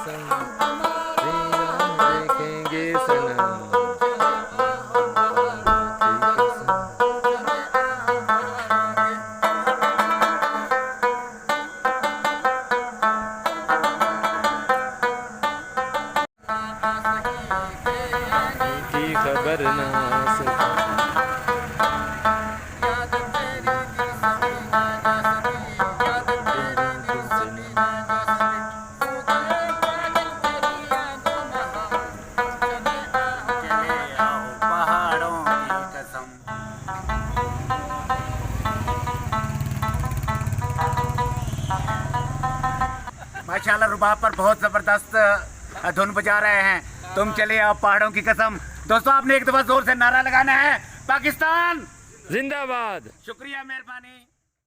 कसम श्री राम देखेंगे सनम की खबर ना सकी माशाल्लाह रुबाब पर बहुत जबरदस्त धुन बजा रहे हैं। तुम चले आओ पहाड़ों की कसम। दोस्तों आपने एक दफा जोर से नारा लगाना है, पाकिस्तान जिंदाबाद। शुक्रिया, मेहरबानी।